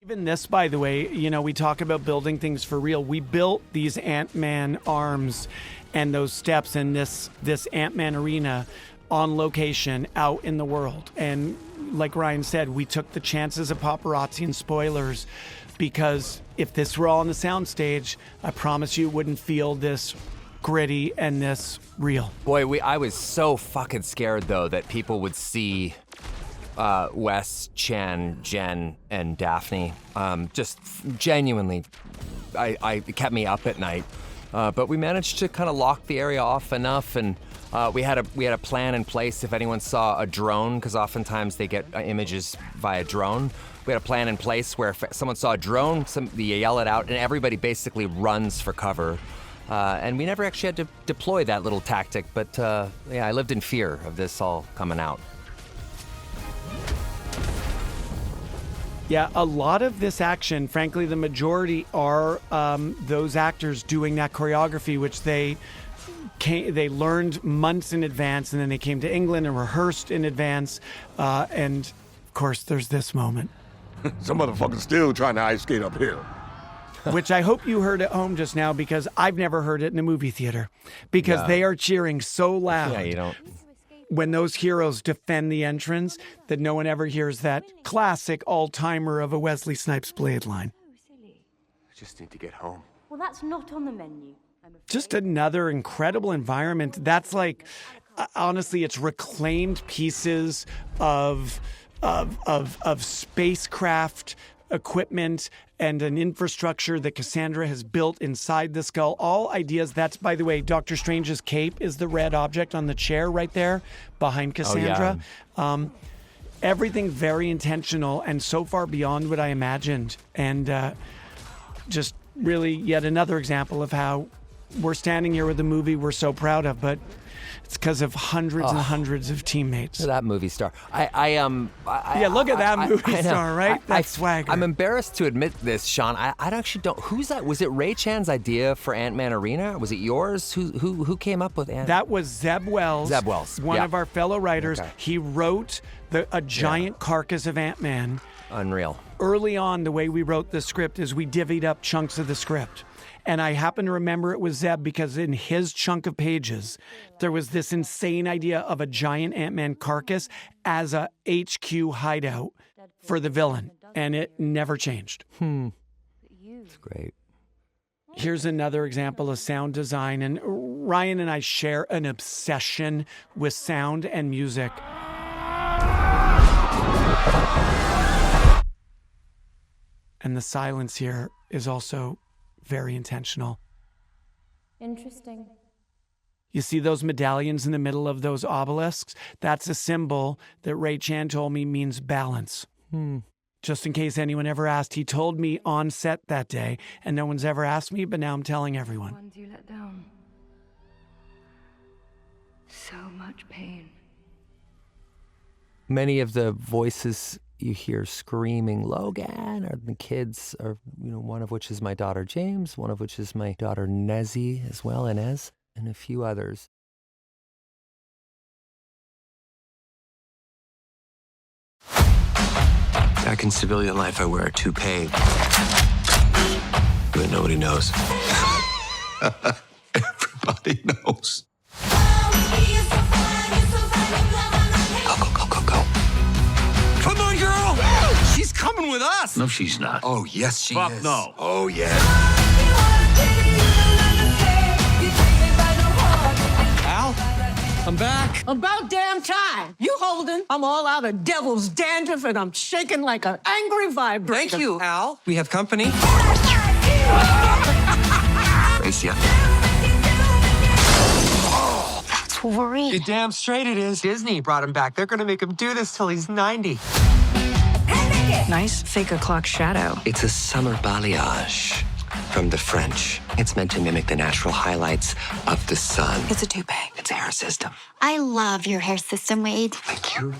Even this, by the way, you know, we talk about building things for real. We built these Ant-Man arms and those steps in this Ant-Man arena on location out in the world. And like Ryan said, we took the chances of paparazzi and spoilers because if this were all on the soundstage, I promise you it wouldn't feel this gritty and this real. Boy, I was so fucking scared, though, that people would see Wes, Chen, Jen, and Daphne. Just genuinely, it kept me up at night. But we managed to kind of lock the area off enough, and we had a plan in place if anyone saw a drone, because oftentimes they get images via drone. We had a plan in place where if someone saw a drone, you yell it out, and everybody basically runs for cover. And we never actually had to deploy that little tactic, but yeah, I lived in fear of this all coming out. Yeah, a lot of this action, frankly, the majority are those actors doing that choreography, which they learned months in advance, and then they came to England and rehearsed in advance. And of course, there's this moment. Some motherfuckers still trying to ice skate uphill. Which I hope you heard at home just now, because I've never heard it in a movie theater, because they are cheering so loud. Yeah, you don't. When those heroes defend the entrance, that no one ever hears that classic all-timer of a Wesley Snipes Blade line. I just need to get home. Well, that's not on the menu. Just another incredible environment. That's like, honestly, it's reclaimed pieces of spacecraft equipment and an infrastructure that Cassandra has built inside the skull. All ideas. That's, by the way, Doctor Strange's cape is the red object on the chair right there behind Cassandra. Oh, yeah. Everything very intentional and so far beyond what I imagined. And just really yet another example of how we're standing here with a movie we're so proud of, but it's because of hundreds and hundreds of teammates. That movie star. Yeah, look at that movie star, right? That's swagger. I'm embarrassed to admit this, Shawn. I actually don't. Who's that? Was it Ray Chan's idea for Ant-Man Arena? Was it yours? Who came up with Ant? That was Zeb Wells. Zeb Wells, one of our fellow writers. Okay. He wrote a giant carcass of Ant-Man. Unreal. Early on, the way we wrote the script is we divvied up chunks of the script. And I happen to remember it was Zeb because in his chunk of pages, there was this insane idea of a giant Ant-Man carcass as a HQ hideout for the villain. And it never changed. It's great. Here's another example of sound design. And Ryan and I share an obsession with sound and music. And the silence here is also very intentional. Interesting. You see those medallions in the middle of those obelisks? That's a symbol that Ray Chan told me means balance. Just in case anyone ever asked, he told me on set that day, and no one's ever asked me, but now I'm telling everyone. Ones you let down. So much pain. Many of the voices you hear screaming Logan are the kids, are, you know, one of which is my daughter James, one of which is my daughter Nezzy as well, Inez, and a few others. Back in civilian life, I wear a toupee, but nobody knows. Everybody knows. Go. Come on, girl! She's coming with us! No, she's not. Oh, yes, she Fuck is. no. Oh, yes. Al, I'm back. About damn time. You holding? I'm all out of devil's dandruff and I'm shaking like an angry vibrator. Thank you, Al. We have company. Gracia. That's Wolverine. You're damn straight it is. Disney brought him back. They're gonna make him do this till he's 90. Nice fake o'clock shadow. It's a summer balayage from the French. It's meant to mimic the natural highlights of the sun. It's a toupee. It's a hair system. I love your hair system, Wade. Thank you.